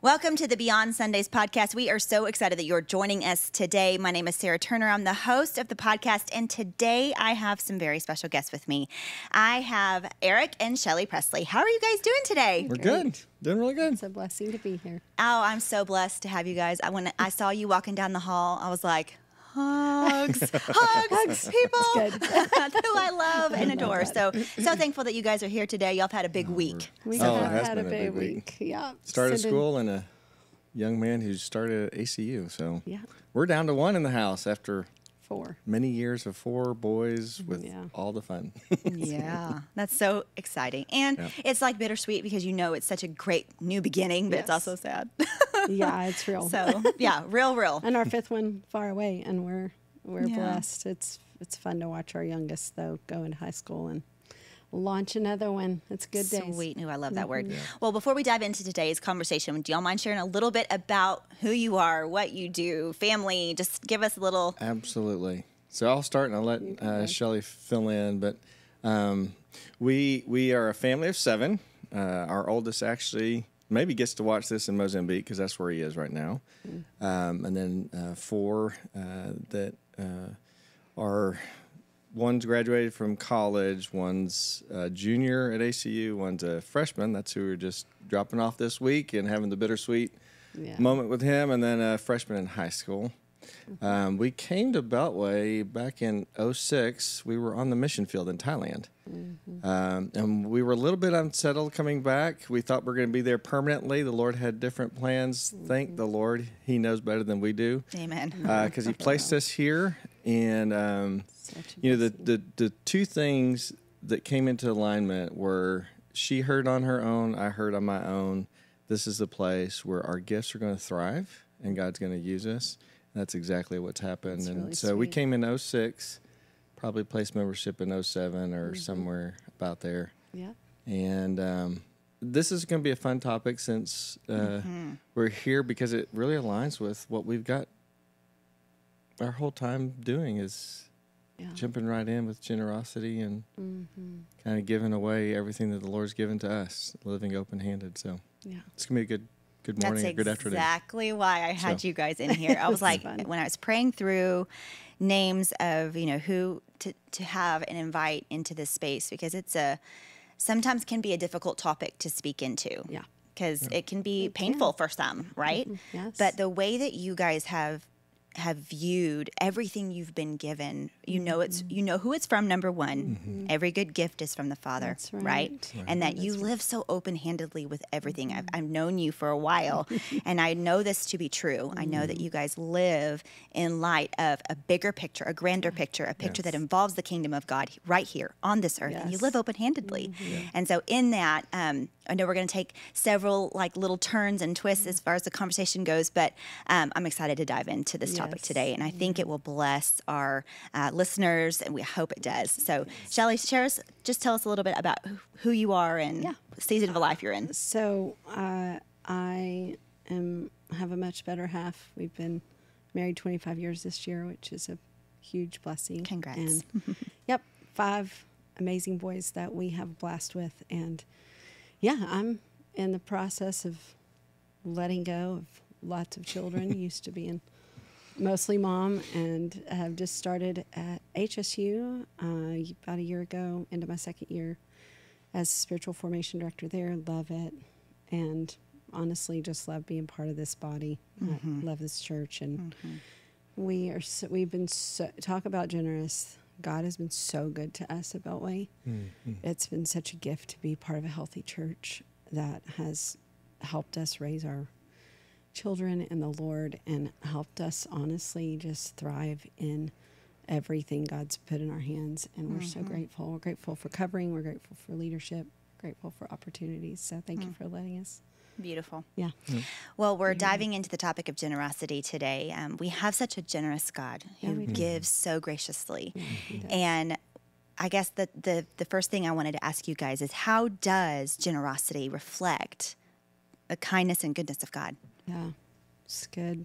Welcome to the Beyond Sundays podcast. We are so excited that you're joining us today. My name is Sarah Turner. I'm the host of the podcast, and today I have some very special guests with me. I have Erik and Shelli Presley. How are you guys doing today? We're good. Doing really good. It's a blessing to be here. Oh, I'm so blessed to have you guys. When I saw you walking down the hall, I was like, hugs, people who I love and adore. So thankful that you guys are here today. Y'all have had a big week. We So have it has had a been big week. Yeah. Started school and a young man who started at ACU. So Yeah. we're down to one in the house after 4. many years of 4 boys with Yeah. all the fun. Yeah, that's so exciting. And Yeah. it's like bittersweet because you know it's such a great new beginning, but it's Yes. also sad. Yeah, it's real. So, yeah, real. And our 5th one far away, and we're Yeah. blessed. It's fun to watch our youngest though go into high school and launch another one. It's good days. Sweet. Ooh, I love that word. Well, before we dive into today's conversation, do y'all mind sharing a little bit about who you are, what you do, family? Just give us a little. Absolutely. So I'll start and I'll let Shelli fill in. But we are a family of 7. Our oldest actually maybe gets to watch this in Mozambique because that's where he is right now. And then 4 that are, one's graduated from college, one's a junior at ACU, one's a freshman. That's who we're just dropping off this week and having the bittersweet moment with him, and then a freshman in high school. We came to Beltway back in 2006. We were on the mission field in Thailand. And we were a little bit unsettled coming back. We thought we were going to be there permanently. The Lord had different plans. Thank the Lord. He knows better than we do. Amen. Because he placed us here. And, you know, the 2 things that came into alignment were she heard on her own, I heard on my own. This is the place where our gifts are going to thrive and God's going to use us. That's exactly what's happened. That's and really so we sweet. came in 2006, probably placed membership in 2007 or somewhere about there. Yeah. And this is going to be a fun topic since we're here because it really aligns with what we've got our whole time doing is jumping right in with generosity and kind of giving away everything that the Lord's given to us, living open-handed. So it's going to be a good morning or good afternoon. That's exactly why I had you guys in here. I was like, when I was praying through names of, you know, who to have and invite into this space, because it's sometimes can be a difficult topic to speak into. Yeah. Because it can be painful for some, right? Yes. But the way that you guys have viewed everything you've been given, you know who it's from, number one. Every good gift is from the Father. That's right? right. And that you live so open-handedly with everything. I've known you for a while, and I know this to be true. I know that you guys live in light of a bigger picture, a grander picture, a picture that involves the kingdom of God right here on this earth, and you live open-handedly. And so in that, I know we're going to take several like little turns and twists as far as the conversation goes, but I'm excited to dive into this topic today, and I think it will bless our listeners, and we hope it does. So, Shelli, just tell us a little bit about who you are and the season of life you're in. So I have a much better half. We've been married 25 years this year, which is a huge blessing. Congrats. And 5 amazing boys that we have a blast with. And I'm in the process of letting go of lots of children. Used to being mostly mom, and have just started at HSU about a year ago, into my 2nd year as spiritual formation director there. Love it, and honestly just love being part of this body. Love this church, and we've been talk about generous. God has been so good to us at Beltway. It's been such a gift to be part of a healthy church that has helped us raise our children in the Lord and helped us honestly just thrive in everything God's put in our hands. And we're so grateful. We're grateful for covering. We're grateful for leadership. Grateful for opportunities. So thank you for letting us. Beautiful. Yeah. Well, we're diving into the topic of generosity today. We have such a generous God who gives so graciously. And I guess the first thing I wanted to ask you guys is, how does generosity reflect the kindness and goodness of God? Yeah, it's good.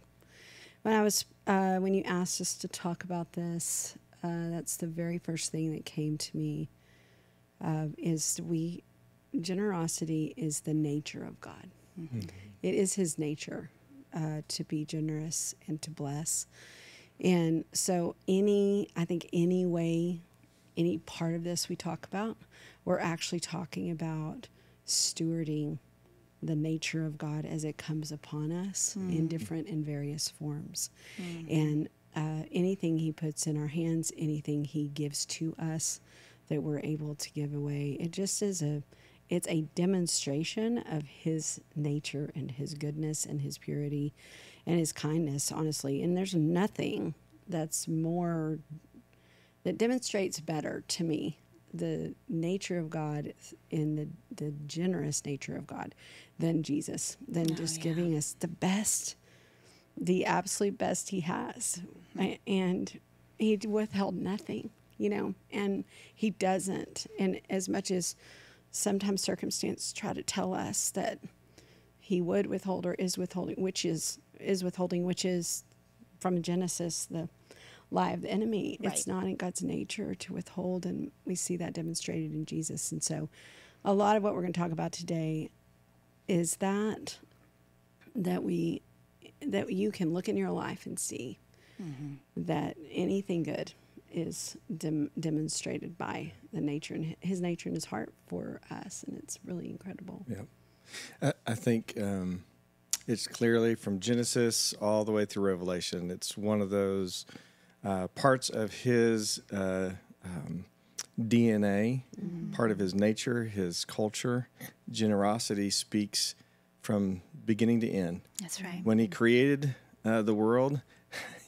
When you asked us to talk about this, that's the very first thing that came to me. Generosity is the nature of God. It is his nature to be generous and to bless. And so I think any part of this we talk about, we're actually talking about stewarding the nature of God as it comes upon us in different and various forms. And anything he puts in our hands, anything he gives to us that we're able to give away, it just is it's a demonstration of his nature and his goodness and his purity and his kindness, honestly. And there's nothing that demonstrates better to me the nature of God and the generous nature of God than Jesus, than just giving us the best, the absolute best he has. And he withheld nothing, and he doesn't. And as much as sometimes circumstance try to tell us that he would withhold or is withholding, which is from Genesis, the lie of the enemy. Right. It's not in God's nature to withhold, and we see that demonstrated in Jesus. And so a lot of what we're going to talk about today is that you can look in your life and see that anything good is demonstrated by the nature and his nature and his heart for us, and it's really incredible. Yeah, I think it's clearly from Genesis all the way through Revelation. It's one of those parts of his DNA, part of his nature, his culture. Generosity speaks from beginning to end. That's right. When he created the world,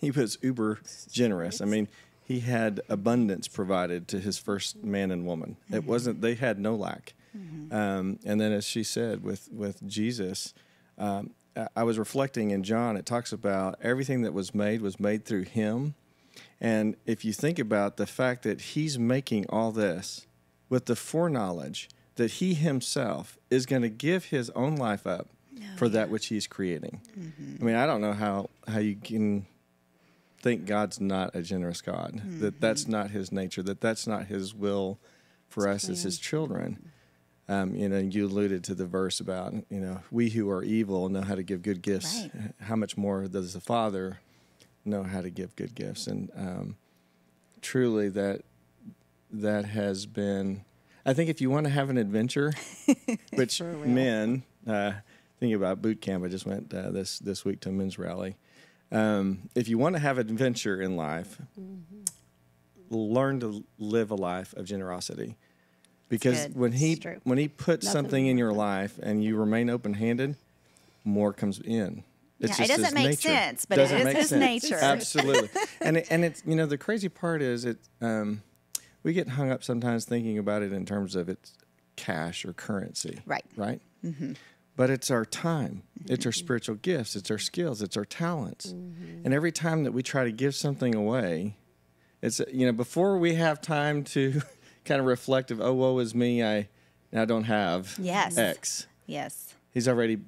he was uber generous. I mean, he had abundance provided to his first man and woman. It wasn't, they had no lack. And then as she said, with Jesus, I was reflecting in John, it talks about everything that was made through him. And if you think about the fact that he's making all this with the foreknowledge that he himself is going to give his own life up for that which he's creating. I mean, I don't know how you can think God's not a generous God, that's not his nature, that's not his will for us as his children. You alluded to the verse about, we who are evil know how to give good gifts. Right. How much more does the Father know how to give good gifts? And truly that has been, I think if you want to have an adventure, which men, thinking about boot camp, I just went this week to a men's rally. If you want to have adventure in life, learn to live a life of generosity. Because when he puts something in your life and you remain open-handed, more comes in. It's it doesn't make sense, but it is his nature. Absolutely. And it's the crazy part is we get hung up sometimes thinking about it in terms of its cash or currency. Right. Right? But it's our time. It's our spiritual gifts. It's our skills. It's our talents. And every time that we try to give something away, it's, before we have time to kind of reflect of, oh, woe is me, I don't have X. Yes. He's already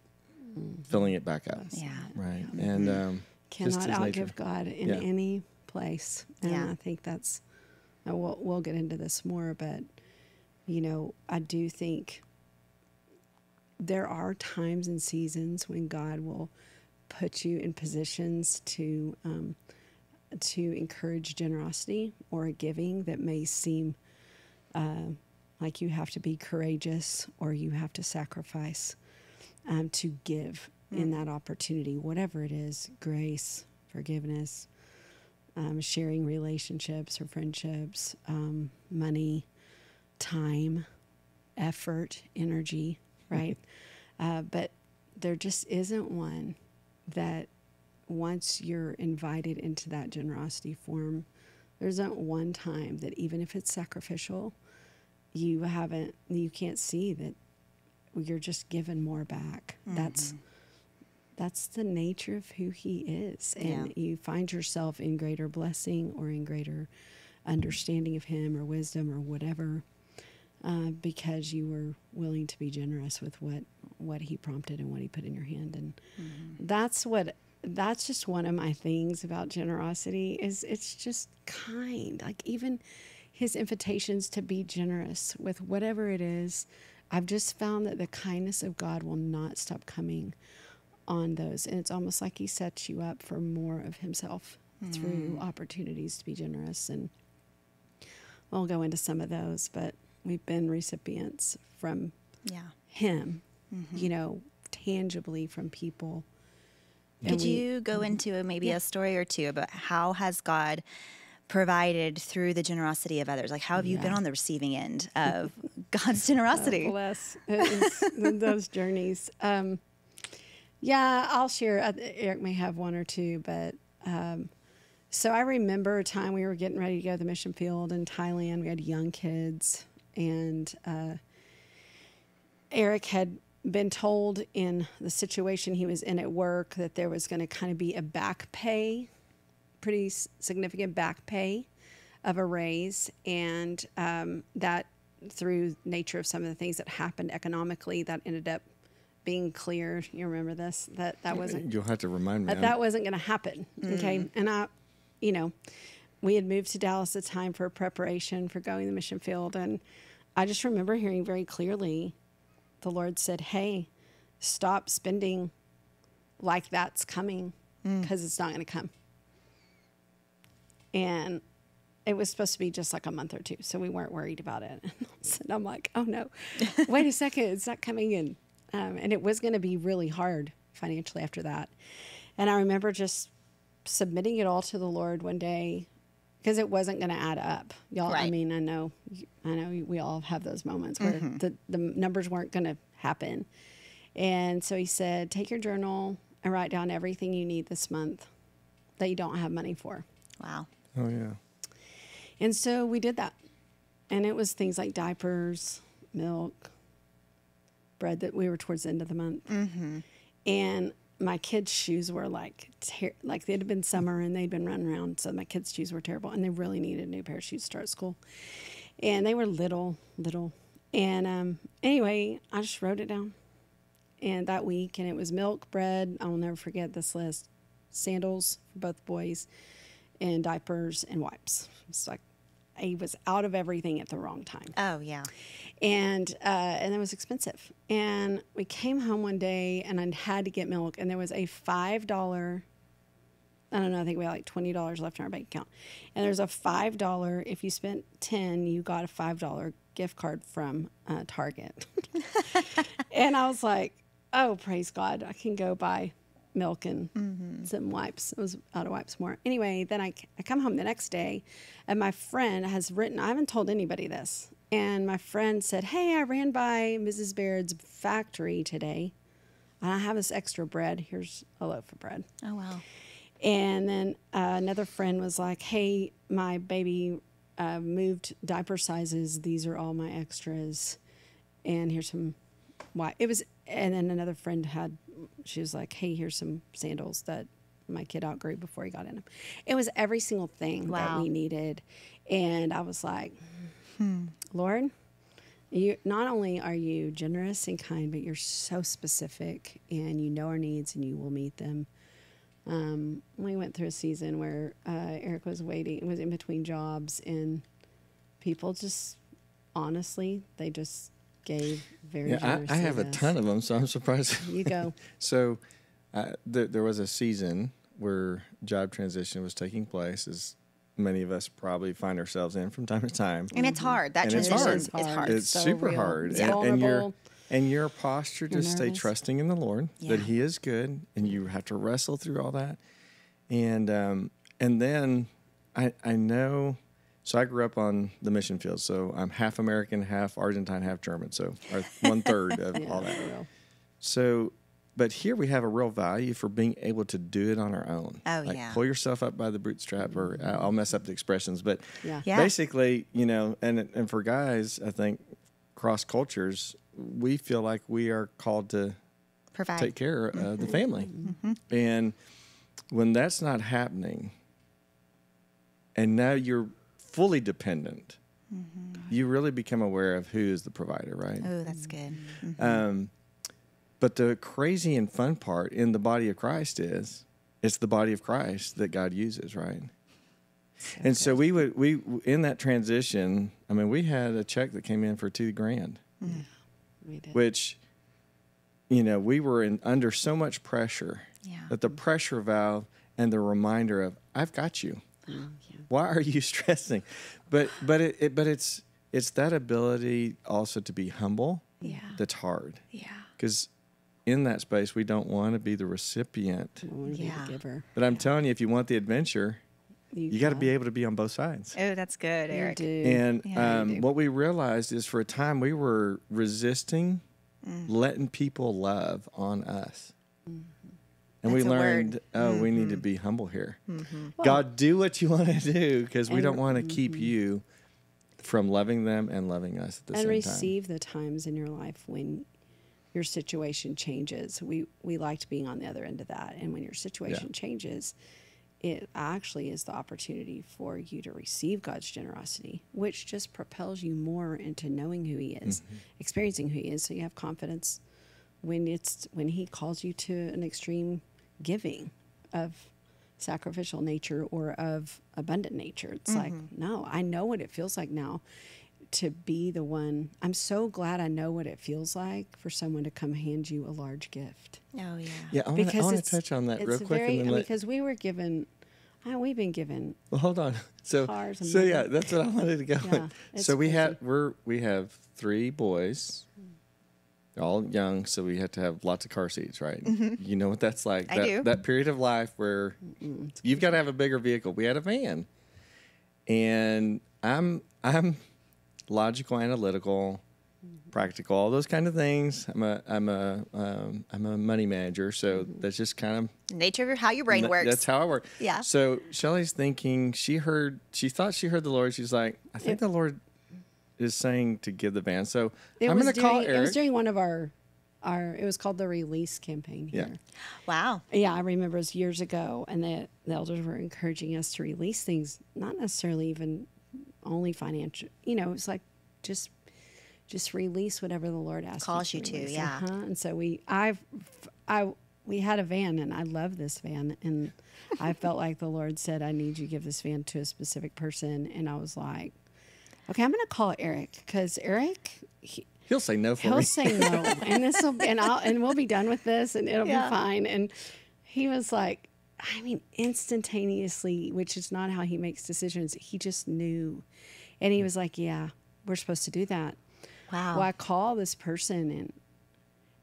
filling it back up. Yeah. Right. And cannot outgive God in any place. And I think that's, we'll get into this more, but, I do think there are times and seasons when God will put you in positions to encourage generosity or giving that may seem like you have to be courageous or you have to sacrifice to give in that opportunity, whatever it is, grace, forgiveness, sharing relationships or friendships, money, time, effort, energy, right? But there just isn't one that once you're invited into that generosity form, there isn't one time that even if it's sacrificial, you can't see that you're just given more back. That's the nature of who he is. And you find yourself in greater blessing or in greater understanding of him or wisdom or whatever, because you were willing to be generous with what he prompted and what he put in your hand. And that's just one of my things about generosity is it's just kind. Like even his invitations to be generous with whatever it is, I've just found that the kindness of God will not stop coming on those. And it's almost like he sets you up for more of himself through opportunities to be generous. And we'll go into some of those, but we've been recipients from him, you know, tangibly from people. Could you go into maybe a story or two about how has God provided through the generosity of others? Like, how have you been on the receiving end of God's generosity? Bless those journeys. I'll share. Erik may have one or two, but so I remember a time we were getting ready to go to the mission field in Thailand. We had young kids, and Erik had been told in the situation he was in at work that there was going to kind of be a back pay, pretty significant back pay of a raise, and that through nature of some of the things that happened economically, that ended up being clear. You remember this? That wasn't. You'll have to remind me. That wasn't going to happen. Okay, and we had moved to Dallas at the time for preparation for going to the mission field, and I just remember hearing very clearly, the Lord said, "Hey, stop spending like that's coming, because it's not going to come." And it was supposed to be just like a month or two, so we weren't worried about it. And I'm like, "Oh no, wait a second, it's not coming in." And it was going to be really hard financially after that. And I remember just submitting it all to the Lord one day, because it wasn't going to add up, y'all. Right. I mean, I know we all have those moments where the numbers weren't going to happen. And so he said, take your journal and write down everything you need this month that you don't have money for. Wow. Oh, yeah. And so we did that. And it was things like diapers, milk, bread, that we were towards the end of the month. And my kids' shoes were like it had been summer and they'd been running around. So my kids' shoes were terrible, and they really needed a new pair of shoes to start school. And they were little. And anyway, I just wrote it down. And that week, and it was milk, bread, I'll never forget this list, sandals for both boys, and diapers and wipes. It's like I was out of everything at the wrong time. Oh, yeah. And it was expensive. And we came home one day, and I had to get milk, and there was a $5, I don't know, I think we had like $20 left in our bank account. And there's a $5, if you spent 10, you got a $5 gift card from Target. And I was like, oh, praise God, I can go buy milk and some wipes. It was out of wipes more. Anyway, then I come home the next day, and my friend has written, I haven't told anybody this, and my friend said, hey, I ran by Mrs. Baird's factory today, and I have this extra bread. Here's a loaf of bread. Oh, wow. And then another friend was like, hey, my baby moved diaper sizes. These are all my extras, and here's some and then another friend she was like, hey, here's some sandals that my kid outgrew before he got in them. It was every single thing that we needed. And I was like, Lord, you not only are you generous and kind, but you're so specific, and you know our needs, and you will meet them. We went through a season where Erik was was in between jobs, and people just, honestly, they just gave very generously. I have a ton of them, so I'm surprised. You go. So there was a season where job transition was taking place, as many of us probably find ourselves in from time to time. And it's hard. That transition is hard. It's so super real. hard. It's And vulnerable. your posture to stay nervous. trusting in the Lord, that He is good, and you have to wrestle through all that. And then I know. So I grew up on the mission field. So I'm half American, half Argentine, half German. So 1/3 of all that. Real. So, but here we have a real value for being able to do it on our own. Oh, like yeah. pull yourself up by the bootstrap, or I'll mess up the expressions, but Yeah. basically, and for guys, I think cross cultures, we feel like we are called to Provide. take care of the family. And when that's not happening, and now you're fully dependent, you really become aware of who is the provider, right? Oh, that's good. But the crazy and fun part in the body of Christ is it's the body of Christ that God uses, right? And so we in that transition, I mean, we had a check that came in for $2,000. We did. which, we were under so much pressure that the pressure valve and the reminder of, I've got you. Why are you stressing? But it's that ability also to be humble. That's hard. Because in that space, we don't want to be the recipient. We want to be the giver. But I'm telling you, if you want the adventure, you got to be able to be on both sides. Oh, that's good, Erik. And what we realized is for a time we were resisting letting people love on us. And That's we a learned, we need to be humble here. God, do what you want to do, because we don't want to keep you from loving them and loving us at the same time. And receive the times in your life when your situation changes. We liked being on the other end of that. And when your situation changes, it actually is the opportunity for you to receive God's generosity, which just propels you more into knowing who He is, experiencing who He is. So you have confidence when He calls you to an extreme giving of sacrificial nature or of abundant nature. It's like, no, I know what it feels like now to be the one. I'm so glad I know what it feels like for someone to come hand you a large gift. Oh, yeah. Yeah, I want to touch on that real quick. Because we were given, we've been given. Well, hold on. Cars and That's what I wanted to go with. So we have 3 boys. They're all young, so we had to have lots of car seats, right? You know what that's like. I do. That period of life where you've got to have a bigger vehicle. We had a van. And I'm logical, analytical, practical, all those kind of things. I'm a money manager, so that's just kind of nature of how your brain works. That's how I work. Yeah. So Shelli's thinking, she thought she heard the Lord. She's like, I think the Lord is saying to give the van. So I'm going to call Erik. It was during one of our it was called the release campaign here. Yeah. Wow. Yeah, I remember it was years ago, and the elders were encouraging us to release things, not necessarily even only financial. It was like just release whatever the Lord asks Calls you to, release. yeah. And so we had a van, and I love this van, and I felt like the Lord said, I need you to give this van to a specific person, and I was like, okay, I'm going to call Erik, because Erik, he'll say no for me. He'll say no, and we'll be done with this, and it'll be fine. And he was like, instantaneously, which is not how he makes decisions. He just knew, and he was like, "Yeah, we're supposed to do that." Wow. Well, I call this person,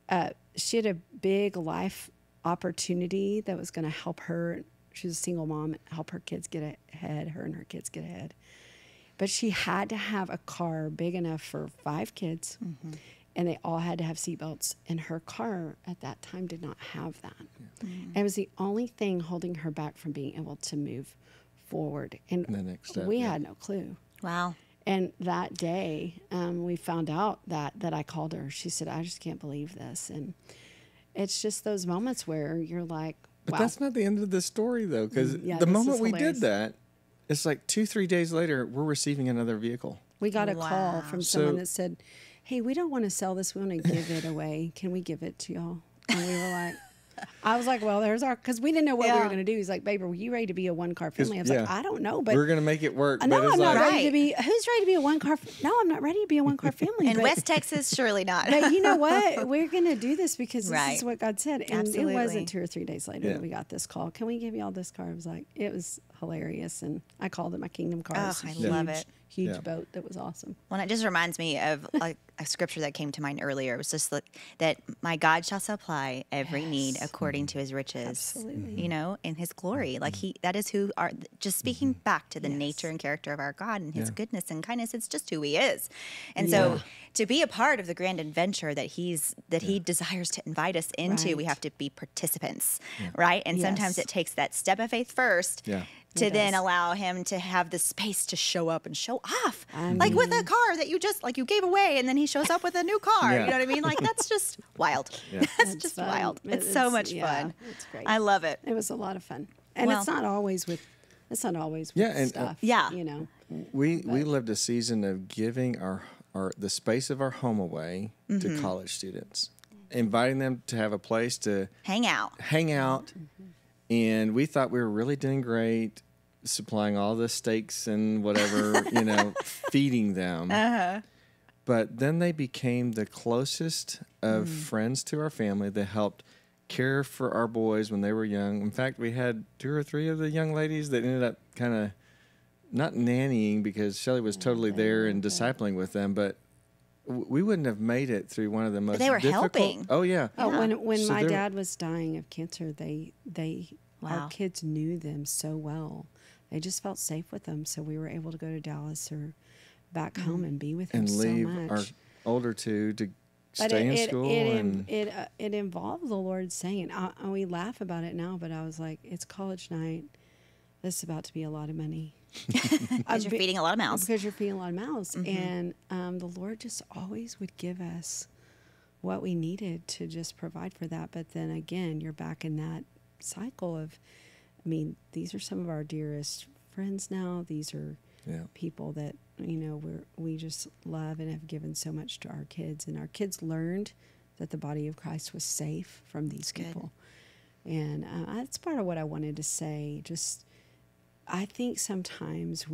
and she had a big life opportunity that was going to help her. She was a single mom, help her kids get ahead, her and her kids get ahead. But she had to have a car big enough for 5 kids, and they all had to have seatbelts. And her car at that time did not have that. And it was the only thing holding her back from being able to move forward. And the next step, we had no clue. Wow. And that day, we found out that I called her. She said, I just can't believe this. And it's just those moments where you're like, wow. But that's not the end of the story, though, because the this moment is we hilarious. did that, it's like 2-3 days later, we're receiving another vehicle. We got a call Wow. from someone that said, hey, we don't want to sell this. We want to give it away. Can we give it to y'all? And we were like, I was like, well, there's because we didn't know what we were going to do. He's like, babe, are you ready to be a 1-car family? I was like, I don't know, but we're going to make it work. No, but it's I'm not like, ready to be. Who's ready to be a 1-car? No, I'm not ready to be a 1-car family. In but, West Texas, surely not. But you know what? We're going to do this because this Right. is what God said. And Absolutely. it wasn't 2 or 3 days later that we got this call. Can we give y'all this car? I was like, it was hilarious. And I called it my Kingdom car. Oh, It's a I huge, love it. Huge boat that was awesome. Well, it just reminds me of like a scripture that came to mind earlier. It was just that my God shall supply every need according to His riches. Absolutely. In His glory. Like that is who just speaking back to the nature and character of our God and His goodness and kindness. It's just who He is. And so to be a part of the grand adventure that He desires to invite us into, we Right. have to be participants, right? And sometimes Yes. it takes that step of faith first. Yeah. To It then does. allow Him to have the space to show up and show off, like with a car that you gave away, and then He shows up with a new car. Yeah. You know what I mean? Like that's just wild. Yeah. That's It's just fun. wild. It's so much fun. It's great. I love it. It was a lot of fun, and Well- it's not always with and, stuff. Yeah. We lived a season of giving the space of our home away to college students, inviting them to have a place to Hang out. And we thought we were really doing great, supplying all the steaks and whatever, feeding them. But then they became the closest of friends to our family. They helped care for our boys when they were young. In fact, we had 2 or 3 of the young ladies that ended up kind of not nannying, because Shelli was totally there and discipling with them, but we wouldn't have made it through one of the most they were difficult. helping. Oh, yeah. Oh, when So my there- dad was dying of cancer, they Wow. our kids knew them so well. They just felt safe with them, so we were able to go to Dallas or back home and be with them And so leave much. our older 2 to But stay in school. it involved the Lord saying, and we laugh about it now, but I was like, it's college night. This is about to be a lot of money. Because you're feeding a lot of mouths. Because you're feeding a lot of mouths. And the Lord just always would give us what we needed to just provide for that. But then again, you're back in that cycle of, I mean, these are some of our dearest friends now. These are people that, we just love and have given so much to our kids. And our kids learned that the body of Christ was safe from these people. And that's part of what I wanted to say. Just, I think sometimes if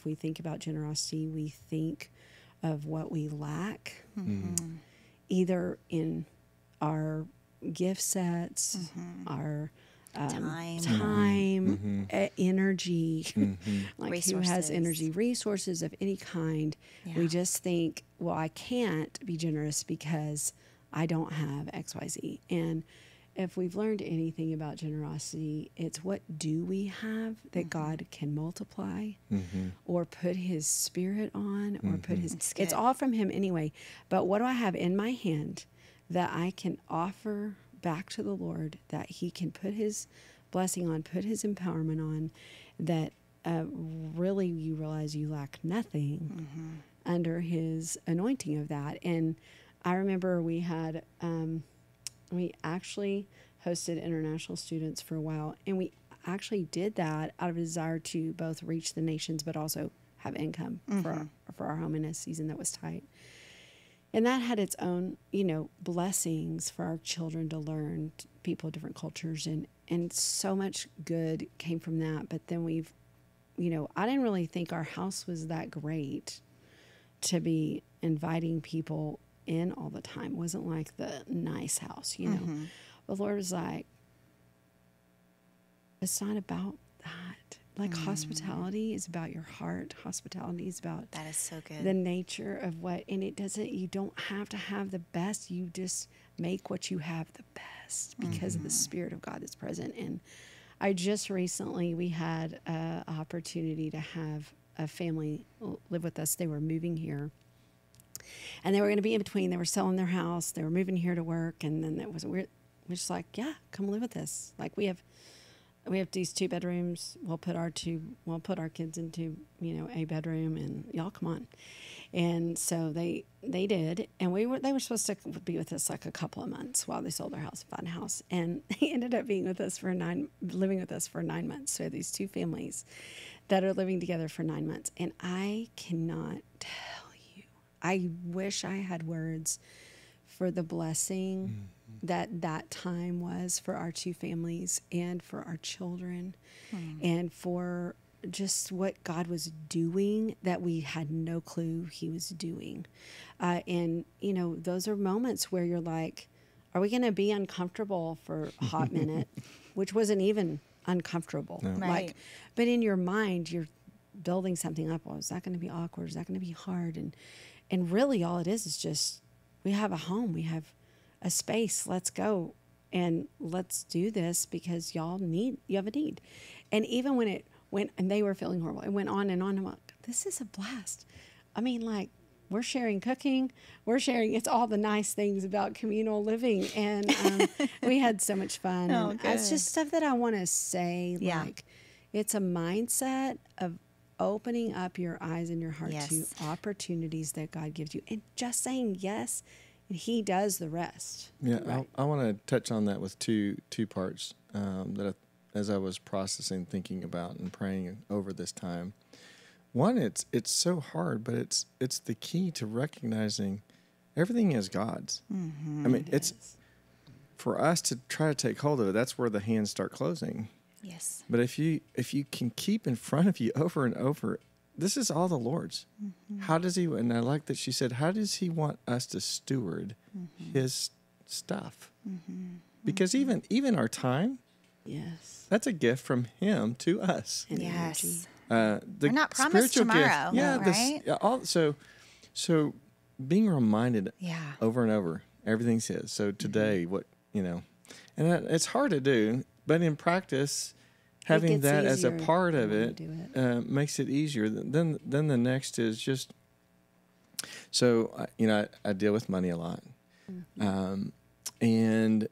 we think about generosity, we think of what we lack, either in our gift sets, our time, energy, like Resources. who has energy, resources of any kind. Yeah. We just think, well, I can't be generous because I don't have XYZ. And if we've learned anything about generosity, it's what do we have that God can multiply or put his spirit on or put his, it's all from him anyway. But what do I have in my hand that I can offer back to the Lord, that he can put his blessing on, put his empowerment on, that really you realize you lack nothing under his anointing of that. And I remember we had, we actually hosted international students for a while, and we actually did that out of a desire to both reach the nations but also have income for our home in a season that was tight. And that had its own, blessings for our children to learn, people of different cultures, and so much good came from that. But then we've, I didn't really think our house was that great to be inviting people in all the time. It wasn't like the nice house, The Lord was like, it's not about that. Like hospitality is about your heart. Hospitality is about That is so good. the nature of what, and you don't have to have the best. You just make what you have the best because of the Spirit of God that's present. And I just recently, we had an opportunity to have a family live with us. They were moving here. And they were going to be in between. They were selling their we're moving here to work. And then we're just like, yeah, come live with us. Like we have these 2 bedrooms. We'll put our kids into, a bedroom, and y'all come on. And so they did. And they were supposed to be with us like a couple of months while they sold their house and found a house. And they ended up living with us for 9 months. So these 2 families that are living together for 9 months. And I cannot tell you, I wish I had words for the blessing that time was for our 2 families and for our children and for just what God was doing that we had no clue he was doing. And, those are moments where you're like, are we going to be uncomfortable for a hot minute, which wasn't even uncomfortable. No. Right. But in your mind, you're building something up. Well, is that going to be awkward? Is that going to be hard? And really all it is just, we have a home. We have a space. Let's go and let's do this because you have a need. And even when it went, and they were feeling horrible, it went on and on. I'm like, this is a blast. I mean, like, we're sharing cooking. It's all the nice things about communal living. And we had so much fun. Oh, and it's good. just stuff that I want to say. Yeah. Like, it's a mindset of opening up your eyes and your heart Yes. to opportunities that God gives you and just saying yes. And he does the rest. Yeah, Right. I want to touch on that with two parts as I was processing, thinking about, and praying over this time. One, it's so hard, but it's the key to recognizing everything is God's. I mean, it's for us to try to take hold of it. That's where the hands start closing. Yes. But if you can keep in front of you over and over, this is all the Lord's. How does he, and I like that she said, how does he want us to steward his stuff? Because even our time, Yes. that's a gift from him to us. And Yes. energy. We're not promised tomorrow, right? So being reminded Yeah. over and over, everything's his. So today, and it's hard to do, but in practice, having gets that as a easier part of when you it do makes it easier. Then the next is just, so, I deal with money a lot. And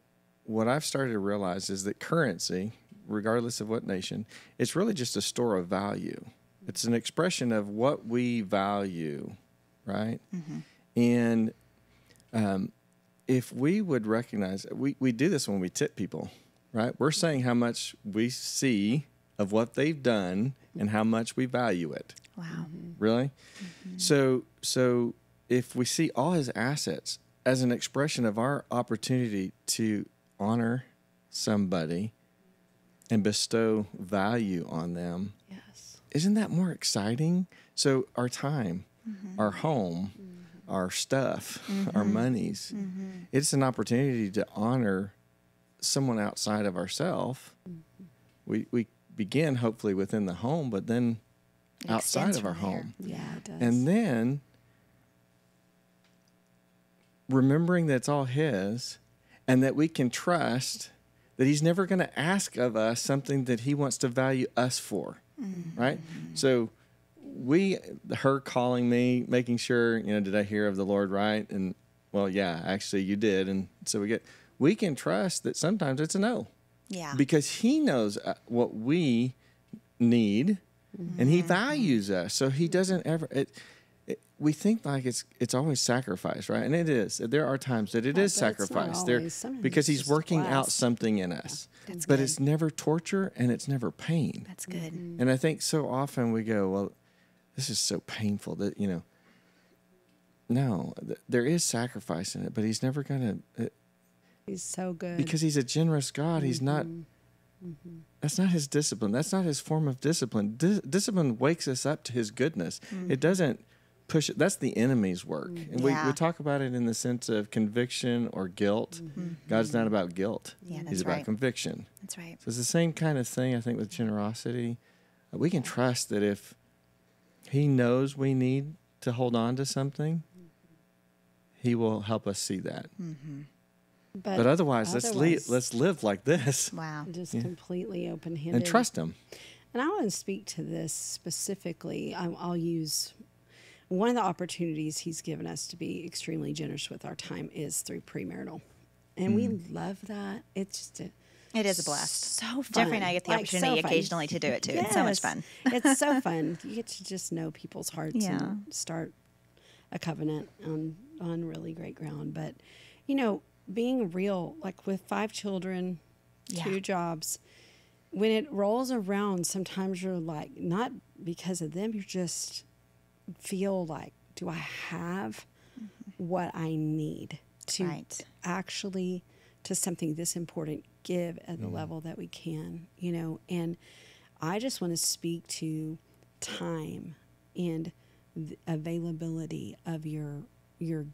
what I've started to realize is that currency, regardless of what nation, it's really just a store of value. It's an expression of what we value, right? And if we would recognize, we do this when we tip people, right? We're saying how much we see of what they've done and how much we value it. Wow. Really? So if we see all his assets as an expression of our opportunity to honor somebody and bestow value on them, Yes. isn't that more exciting? So our time, our home, our stuff, our monies, it's an opportunity to honor someone outside of ourselves. We begin hopefully within the home, but then It outside extends of our from there. home. Yeah, it does. And then remembering that it's all his and that we can trust that he's never going to ask of us something that he wants to value us for, right? So her calling me, making sure, did I hear of the Lord right? And, well, yeah, actually you did. And so we can trust that sometimes it's a no. Yeah. Because he knows what we need and he values us. So he doesn't ever, we think like it's always sacrifice, right? And it is. There are times that it is but it's not sacrifice always. Sometimes because it's he's just working out blessed. something in us. That's But good. it's never torture and it's never pain. That's good. And I think so often we go, well, this is so painful that, no, there is sacrifice in it, but he's never going to, He's so good. because he's a generous God. He's not, that's not his discipline. That's not his form of discipline. Discipline wakes us up to his goodness. It doesn't push it. That's the enemy's work. And we Yeah. talk about it in the sense of conviction or guilt. God's not about guilt. Yeah, that's He's about right. conviction. That's right. So it's the same kind of thing, I think, with generosity. We can trust that if he knows we need to hold on to something, he will help us see that. But otherwise, let's live like this Wow. just completely open-handed. and trust him. And I want to speak to this specifically. I'll use one of the opportunities he's given us to be extremely generous with our time is through premarital. And we love that. It's just It is a blast. so fun. Jeffrey and I get the Like, opportunity so fun. occasionally to do it too. It's so much Yes. fun. It's so fun. You get to just know people's hearts Yeah. and start a covenant on really great ground. But, being real, like with 5 children, Yeah. 2 jobs, when it rolls around, sometimes you're like, not because of them, you just feel like, do I have what I need to Right. actually, to something this important, give at the level that we can, And I just want to speak to time and the availability of your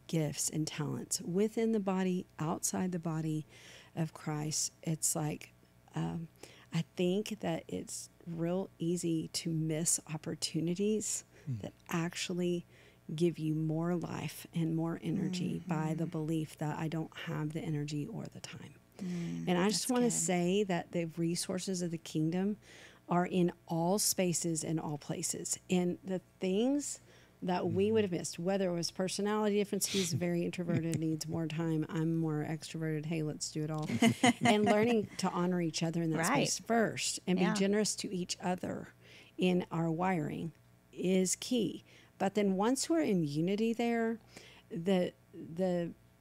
gifts and talents within the body, outside the body of Christ. It's like, I think that it's real easy to miss opportunities that actually give you more life and more energy by the belief that I don't have the energy or the time. And I just want to say that the resources of the kingdom are in all spaces and all places. And the things that we would have missed, whether it was personality difference, he's very introverted, needs more time, I'm more extroverted, hey, let's do it all. And learning to honor each other in that Right. space first and Yeah. be generous to each other in our wiring is key. But then once we're in unity there, the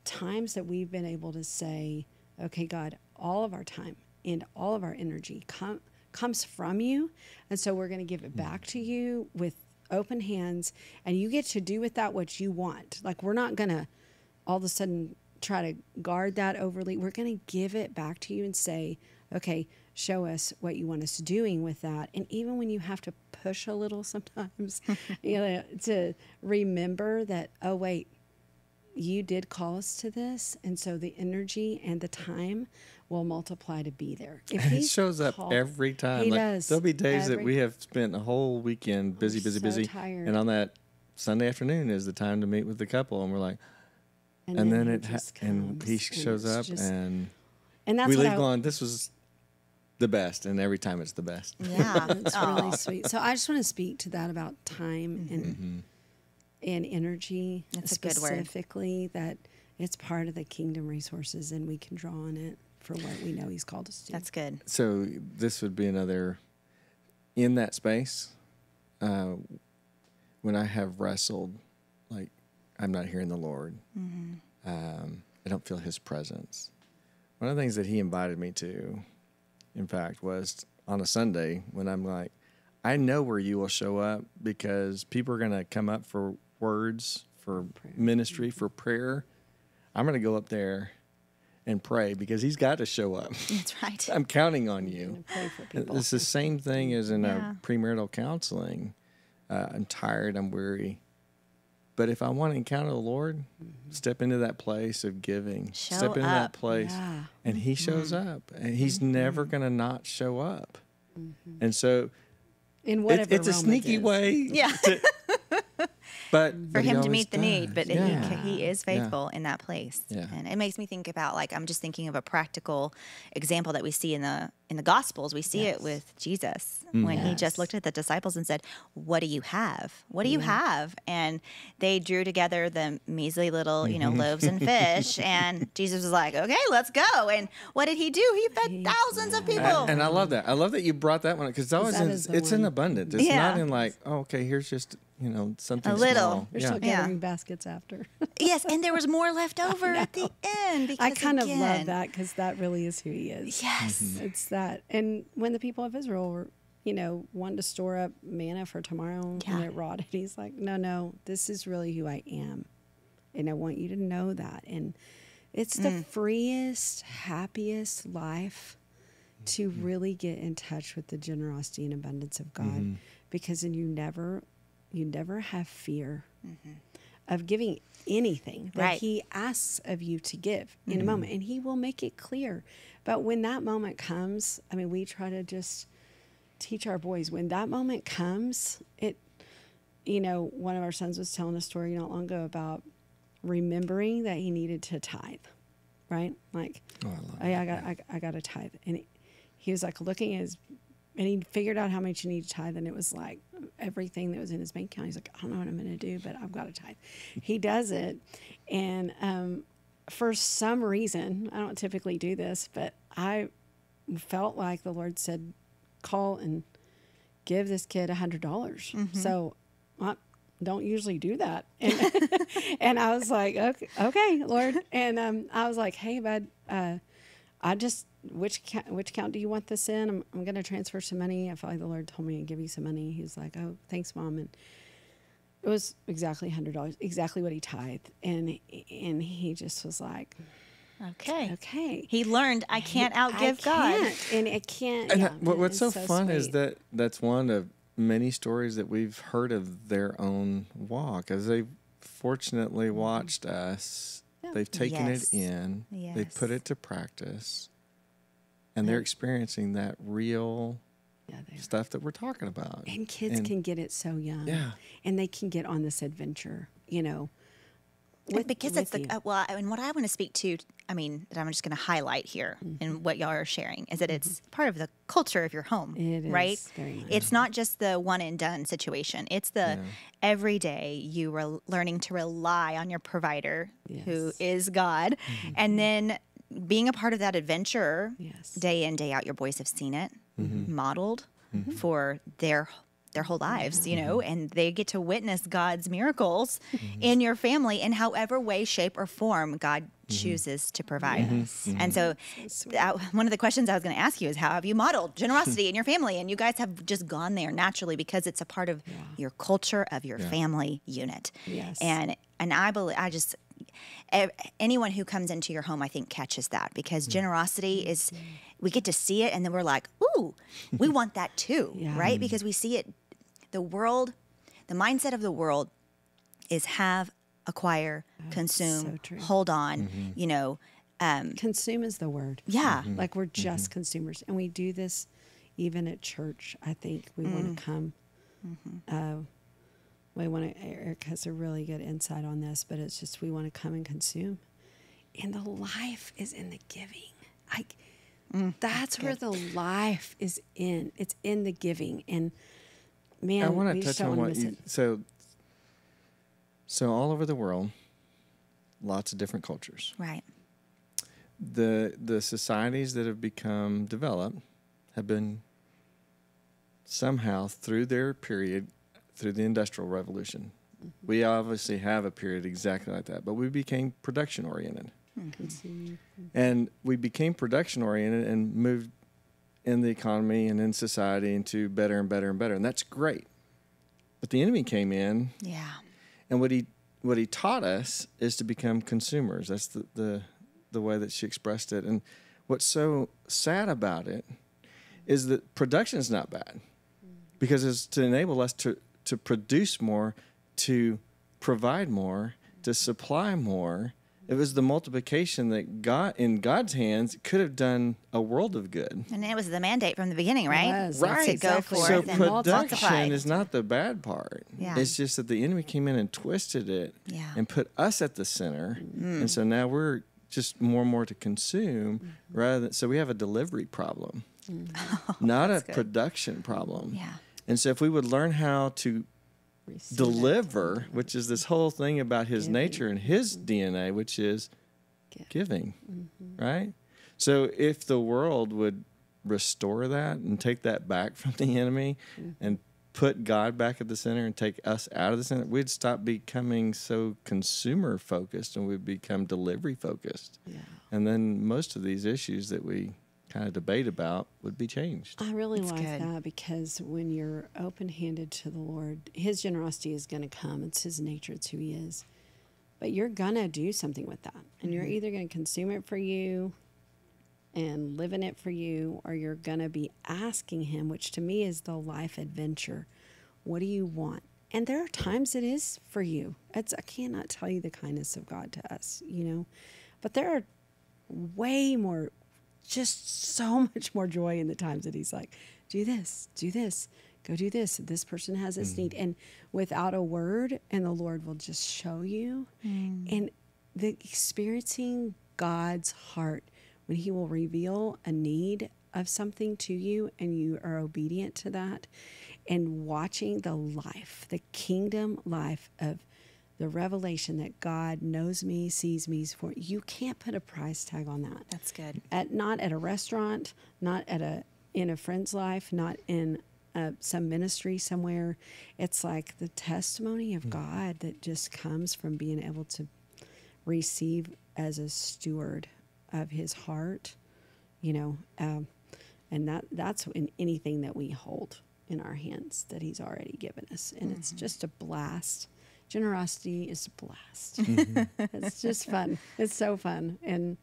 times that we've been able to say, okay, God, all of our time and all of our energy comes from you. And so we're going to give it back to you with open hands, and you get to do with that what you want. Like, we're not going to all of a sudden try to guard that overly. We're going to give it back to you and say, okay, show us what you want us doing with that. And even when you have to push a little sometimes, to remember that, oh, wait, you did call us to this. And so the energy and the time will multiply to be there. If It shows up every time. He does. There'll be days that we have spent a whole weekend busy, tired. and on that Sunday afternoon is the time to meet with the couple, and we're like, and then he shows up, and that's we what leave going, this was the best, and every time it's the best. Yeah. It's really sweet. So I just want to speak to that about time and energy. That's a good word. Specifically, that it's part of the kingdom resources, and we can draw on it for what we know He's called us to. That's good. So this would be another, in that space, when I have wrestled, like, I'm not hearing the Lord. I don't feel His presence. One of the things that He invited me to, in fact, was on a Sunday when I'm like, I know where you will show up because people are going to come up for words, for ministry, for prayer. I'm going to go up there and pray because He's got to show up. That's right. I'm counting on you. Pray for people. It's the same thing as in premarital counseling. I'm tired, I'm weary. But if I want to encounter the Lord, step into that place of giving. Step into that place. Yeah. And He shows up. And He's never going to not show up. And so in whatever it's a sneaky way. Yeah. But for he Him to always meet the need, but does. he is faithful in that place. Yeah. And it makes me think about, like, I'm just thinking of a practical example that we see in the Gospels. We see it with Jesus when He just looked at the disciples and said, what do you have? What do you have? And they drew together the measly little, loaves and fish. And Jesus was like, okay, let's go. And what did He do? He fed thousands of people. And I love that. I love that you brought that one because it's in abundance. It's not in like, oh, okay, here's just something a little. small. They're still gathering baskets after. Yes, and there was more left over at the end. Because I kind of love that because that really is who He is. Yes. It's that. And when the people of Israel were, wanting to store up manna for tomorrow and it rotted, He's like, no, this is really who I am. And I want you to know that. And it's the freest, happiest life to really get in touch with the generosity and abundance of God because then you never have fear of giving anything that He asks of you to give in a moment. And He will make it clear. But when that moment comes, we try to just teach our boys, when that moment comes, one of our sons was telling a story not long ago about remembering that he needed to tithe, right? Like, I got to tithe. And he was like looking at his, and he figured out how much he needed to tithe, and it was like everything that was in his bank account. He's like, I don't know what I'm going to do, but I've got to tithe. He does it, and for some reason, I don't typically do this, but I felt like the Lord said, call and give this kid $100. So I don't usually do that. And I was like, okay, Lord. And I was like, hey, bud, which account do you want this in? I'm going to transfer some money. I felt like the Lord told me to give you some money. He was like, oh, thanks, Mom. And it was exactly $100, exactly what he tithed. And he just was like, okay. He learned, I can't outgive God. And it can't. And yeah, what's so fun sweet. is that's one of many stories that we've heard of their own walk. As they've fortunately watched us, they've taken it in, they've put it to practice, and they're experiencing that real stuff that we're talking about. And kids can get it so young. Yeah. And they can get on this adventure, because it's and what I want to speak to, that I'm just going to highlight here and what y'all are sharing is that it's part of the culture of your home, right? Is very much. It's not just the one and done situation. It's the every day you are learning to rely on your provider, who is God, and then being a part of that adventure day in, day out. Your boys have seen it modeled for their whole lives, and they get to witness God's miracles in your family in however way, shape, or form God chooses to provide. And so one of the questions I was going to ask you is, how have you modeled generosity in your family? And you guys have just gone there naturally because it's a part of your culture, of your family unit. Yes. And I believe, anyone who comes into your home, I think, catches that, because generosity is, we get to see it, and then we're like, ooh, we want that too, Yeah. right? Because we see it, the mindset of the world is have, acquire, consume, so true. hold on, Consume is the word. yeah. Like we're just consumers. And we do this even at church. I think we want to come. Eric has a really good insight on this, but it's just we want to come and consume. And the life is in the giving. That's where the life is in. It's in the giving. And man, I want we to just touch don't on want what to miss you it. so all over the world, lots of different cultures. Right. The societies that have become developed have been somehow through their period, through the Industrial Revolution. We obviously have a period exactly like that, but we became production oriented. And we became production oriented and moved in the economy and in society into better and better and better. And that's great. But the enemy came in. Yeah. And what he taught us is to become consumers. That's the way that she expressed it. And what's so sad about it is that production is not bad, because it's to enable us to produce more, to provide more, to supply more. It was the multiplication that God, in God's hands, could have done a world of good. And it was the mandate from the beginning, right? It was. Right. To go Exactly. forth So and multiply. production is not the bad part. Yeah. It's just that the enemy came in and twisted it and put us at the center. And so now we're just more and more to consume rather than, so we have a delivery problem, not a production problem. Yeah. And so if we would learn how to deliver, which is this whole thing about his nature and his DNA, which is giving, right? So if the world would restore that and take that back from the enemy and put God back at the center and take us out of the center, we'd stop becoming so consumer focused and we'd become delivery focused. Yeah. And then most of these issues that we kind of debate about would be changed. I really like that, because when you're open-handed to the Lord, his generosity is going to come. It's his nature. It's who he is. But you're going to do something with that. And you're either going to consume it for you and live in it for you, or you're going to be asking him, which to me is the life adventure. What do you want? And there are times it is for you. I cannot tell you the kindness of God to us, But there are way more, just so much more joy in the times that he's like, do this, go do this. This person has this need. And without a word, and the Lord will just show you. And the experiencing God's heart when he will reveal a need of something to you and you are obedient to that, and watching the life, the kingdom life of the revelation that God knows me, sees me for. You can't put a price tag on that. That's good. Not at a restaurant, not in a friend's life, not in some ministry somewhere. It's like the testimony of God that just comes from being able to receive as a steward of his heart, and that's in anything that we hold in our hands that he's already given us. And it's just a blast. Generosity is a blast. It's just fun. It's so fun. And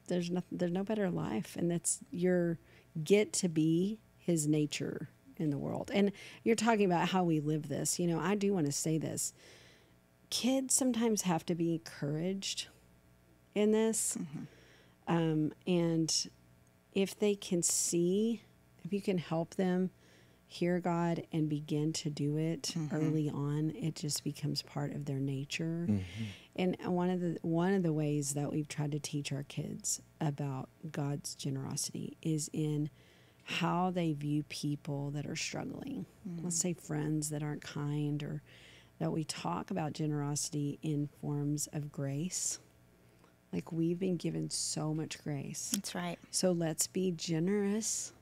there's no better life. And that's get to be his nature in the world. And you're talking about how we live this. I do want to say this. Kids sometimes have to be encouraged in this. And if they can see, if you can help them hear God and begin to do it early on, it just becomes part of their nature. And one of the ways that we've tried to teach our kids about God's generosity is in how they view people that are struggling. Let's say friends that aren't kind, or that we talk about generosity in forms of grace. Like, we've been given so much grace. That's right. So let's be generous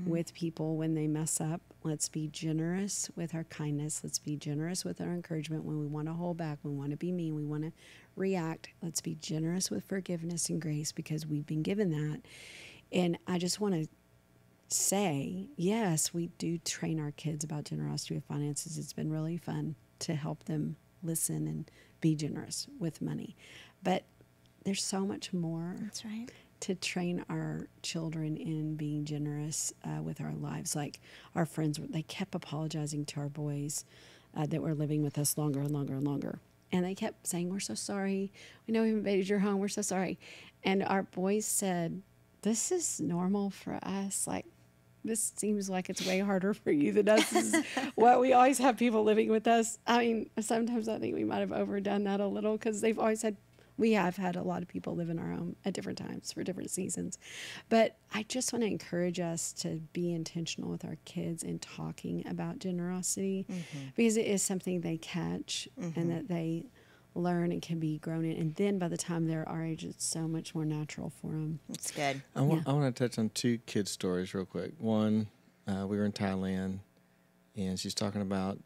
with people when they mess up. Let's be generous with our kindness. Let's be generous with our encouragement when we want to hold back, when we want to be mean, we want to react. Let's be generous with forgiveness and grace, because we've been given that. And I just want to say, yes, we do train our kids about generosity with finances. It's been really fun to help them listen and be generous with money. But there's so much more. That's right. To train our children in being generous with our lives. Like our friends, they kept apologizing to our boys that were living with us longer and longer and longer. And they kept saying, we're so sorry. We know we invaded your home. We're so sorry. And our boys said, this is normal for us. Like, this seems like it's way harder for you than us. This is what we always have people living with us. I mean, sometimes I think we might have overdone that a little because they've always had, we have had a lot of people live in our home at different times for different seasons. But I just want to encourage us to be intentional with our kids in talking about generosity because it is something they catch and that they learn and can be grown in. And then by the time they're our age, it's so much more natural for them. It's good. I want to touch on 2 kids' stories real quick. One, we were in Thailand, and she's talking about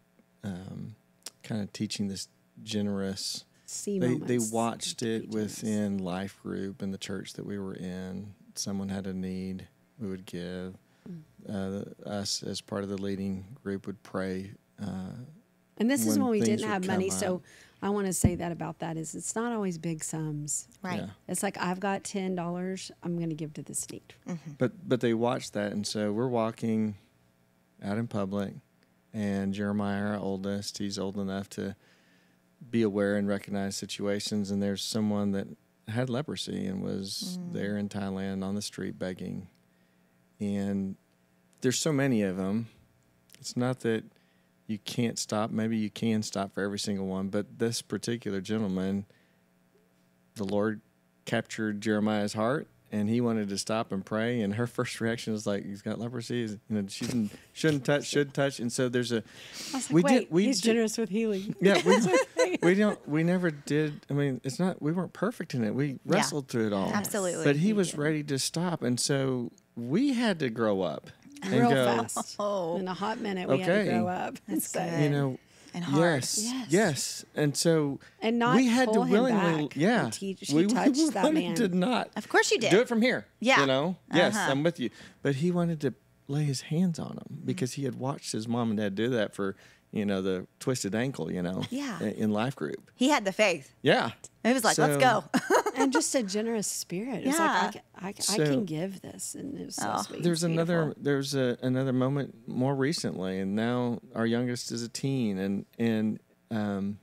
kind of teaching this generous. They watched it within life group in the church that we were in. Someone had a need, we would give. Us, as part of the leading group, would pray. And this is when we didn't have money, so I want to say that about that is it's not always big sums. Right. Yeah. It's like, I've got $10, I'm going to give to this need. But they watched that, and so we're walking out in public, and Jeremiah, our oldest, he's old enough to be aware and recognize situations, and there's someone that had leprosy and was there in Thailand on the street begging. And there's so many of them. It's not that you can't stop. Maybe you can stop for every single one, but this particular gentleman, the Lord captured Jeremiah's heart, and he wanted to stop and pray. And her first reaction was like, "He's got leprosy. She shouldn't touch, should touch." And so there's a. I was like, he's generous with healing. Yeah, we never did. I mean, it's not. We weren't perfect in it. We wrestled through it all. Absolutely. But he was ready to stop, and so we had to grow up. And Real go, fast. In a hot minute, we had to grow up. That's so, good. And hard. Yes. And so and not we had to pull him willingly, back. She touched that man. Did not. Of course you did. Do it from here. Yeah. Yes, I'm with you. But he wanted to lay his hands on him because he had watched his mom and dad do that for, the twisted ankle, in life group. He had the faith. Yeah. It was like, let's go. And just a generous spirit. It's like, I can give this. And it was so sweet. There's another moment more recently, and now our youngest is a teen, and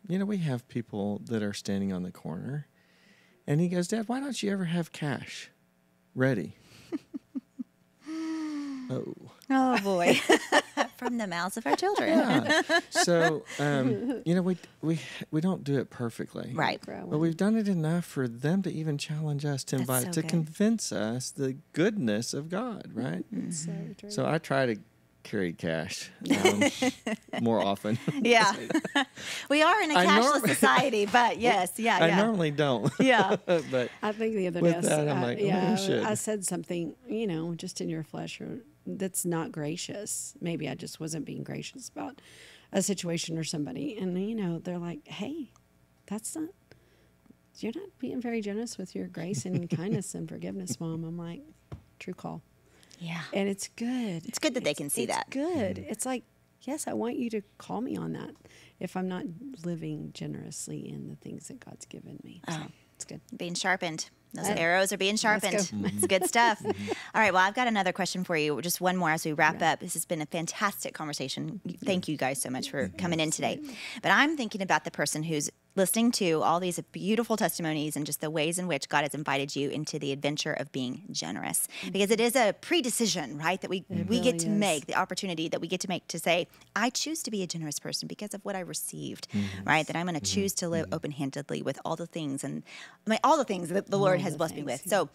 we have people that are standing on the corner, and he goes, "Dad, why don't you ever have cash ready?" Oh boy. From the mouths of our children. Yeah. So, we don't do it perfectly. Right. But we've done it enough for them to even challenge us to invite, to convince us the goodness of God, right? So I try to carry cash more often. Yeah. We are in a cashless society, but yes. I normally don't. Yeah. But I think the other day I said something, just in your flesh that's not gracious. Maybe I just wasn't being gracious about a situation or somebody. And, they're like, hey, you're not being very generous with your grace and kindness and forgiveness, Mom. I'm like, true call. Yeah. And it's good. It's good that they can see that. It's good. It's like, yes, I want you to call me on that if I'm not living generously in the things that God's given me. So it's good. Being sharpened. Those arrows are being sharpened. It's good stuff. All right. Well, I've got another question for you. Just one more as we wrap up. This has been a fantastic conversation. Thank you guys so much for coming in today. But I'm thinking about the person who's listening to all these beautiful testimonies and just the ways in which God has invited you into the adventure of being generous. Because it is a pre-decision, right, that we get to make, the opportunity that we get to make to say, I choose to be a generous person because of what I received, right, that I'm going to choose to live open-handedly with all the things all the things that the Lord has blessed me with. So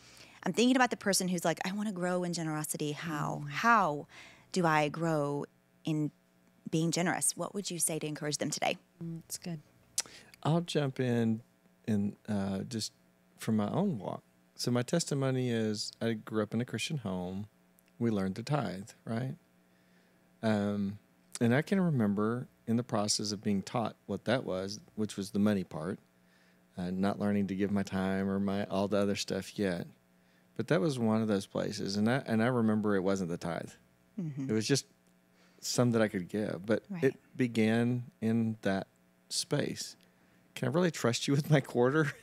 I'm thinking about the person who's like, I want to grow in generosity. How do I grow in being generous? What would you say to encourage them today? That's good. I'll jump in and just from my own walk. So my testimony is I grew up in a Christian home. We learned to tithe, right? And I can remember in the process of being taught what that was, which was the money part, not learning to give my time or all the other stuff yet. But that was one of those places. And I remember it wasn't the tithe. It was just some that I could give. But it began in that space. can I really trust you with my quarter?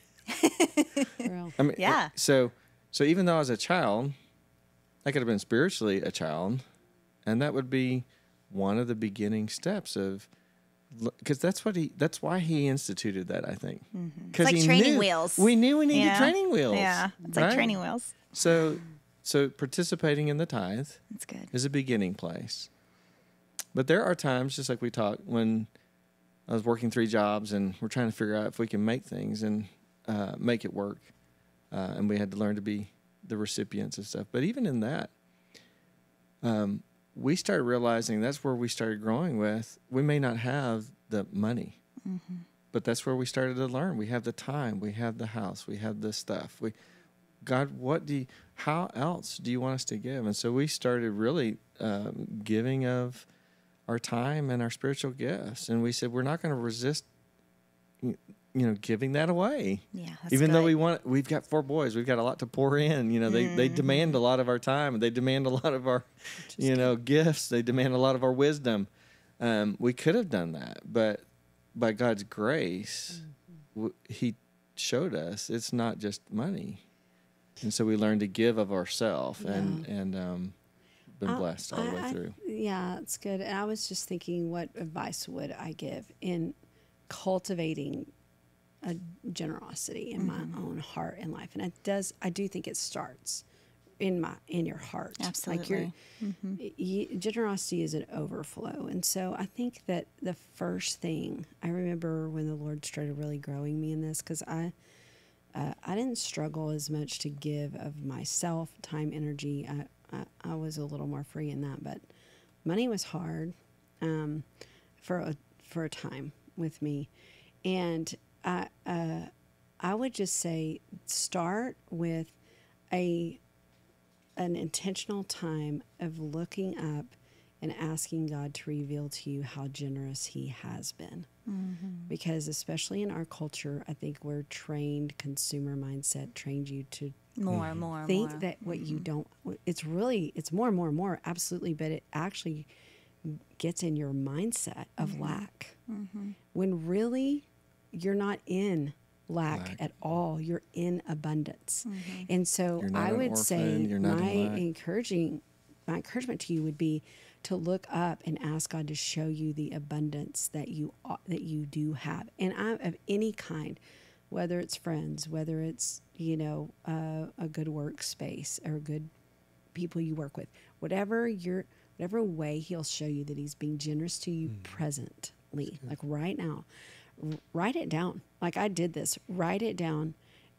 Real. I mean, Yeah. So even though I was a child, I could have been spiritually a child, and that would be one of the beginning steps of, because that's why he instituted that, I think. It's like training wheels. We knew we needed Yeah. training wheels. Yeah, it's like right? training wheels. So participating in the tithe That's good. is a beginning place. But there are times, just like we talked, when I was working 3 jobs and we're trying to figure out if we can make things and make it work. And we had to learn to be the recipients of stuff. But even in that, we started realizing that's where we started growing with. We may not have the money, but that's where we started to learn. We have the time, we have the house, we have the stuff. God, how else do you want us to give? And so we started really giving of our time and our spiritual gifts. And we said, we're not going to resist, giving that away. Yeah, that's Even though good. we've got 4 boys, we've got a lot to pour in. They demand a lot of our time. They demand a lot of our, gifts. They demand a lot of our wisdom. We could have done that, but by God's grace, He showed us it's not just money, and so we learned to give of ourselves, and been blessed all the way through. Yeah, it's good. And I was just thinking, what advice would I give in cultivating a generosity in my own heart and life? And I do think it starts in your heart. Absolutely. Like generosity is an overflow. And so I think that the first thing I remember when the Lord started really growing me in this, because I didn't struggle as much to give of myself, time, energy. I was a little more free in that, but money was hard for a time with me. And I would just say start with an intentional time of looking up and asking God to reveal to you how generous He has been. Because especially in our culture, I think we're trained, consumer mindset trained you to more think that what you don't, it's more and more and more, absolutely, but it actually gets in your mindset of lack. When really you're not in lack at all, you're in abundance. And so I would say my encouragement to you would be to look up and ask God to show you the abundance that you do have, and of any kind, whether it's friends, whether it's a good workspace or good people you work with, whatever way He'll show you that He's being generous to you presently, like right now. Write it down. Like I did this. Write it down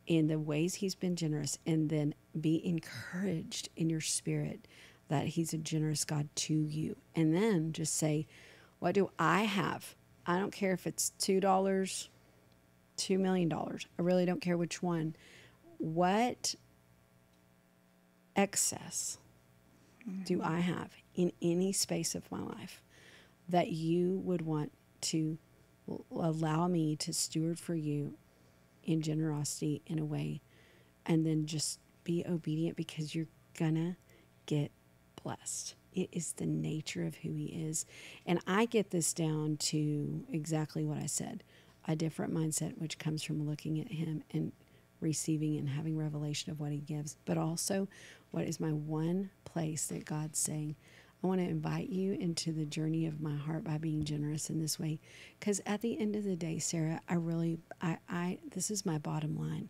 in the ways He's been generous, and then be encouraged in your spirit that He's a generous God to you. And then just say, what do I have? I don't care if it's $2, $2 million. I really don't care which one. What excess do I have in any space of my life that you would want to allow me to steward for you in generosity in a way, and then just be obedient, because you're gonna get blessed. It is the nature of who He is. And I get this down to exactly what I said, a different mindset, which comes from looking at Him and receiving and having revelation of what He gives, but also what is my one place that God's saying, I want to invite you into the journey of my heart by being generous in this way. Because at the end of the day, Sarah, this is my bottom line.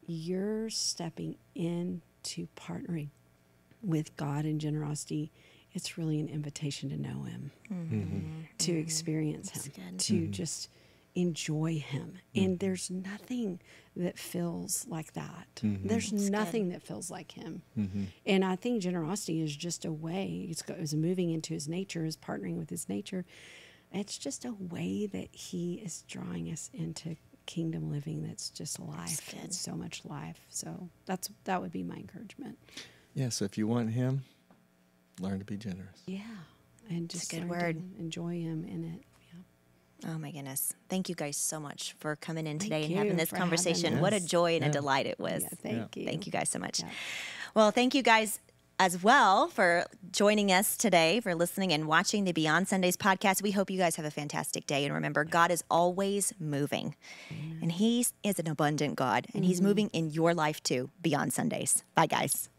You're stepping into partnering with God in generosity. It's really an invitation to know Him, to experience Him, to just enjoy Him. And there's nothing that feels like that. There's nothing that feels like Him. And I think generosity is just a way, it's moving into His nature, is partnering with His nature. It's just a way that He is drawing us into kingdom living that's just life. It's so much life. So that would be my encouragement. Yeah, so if you want Him, learn to be generous. Yeah. And just a good word. Enjoy Him in it. Oh my goodness. Thank you guys so much for coming in today Thank and having you this for conversation. having What a us. joy and a delight it was. Yeah, thank you. Thank you guys so much. Yeah. Well, thank you guys as well for joining us today, for listening and watching the Beyond Sundays podcast. We hope you guys have a fantastic day. And remember, God is always moving. And He is an abundant God. And He's moving in your life too, beyond Sundays. Bye, guys.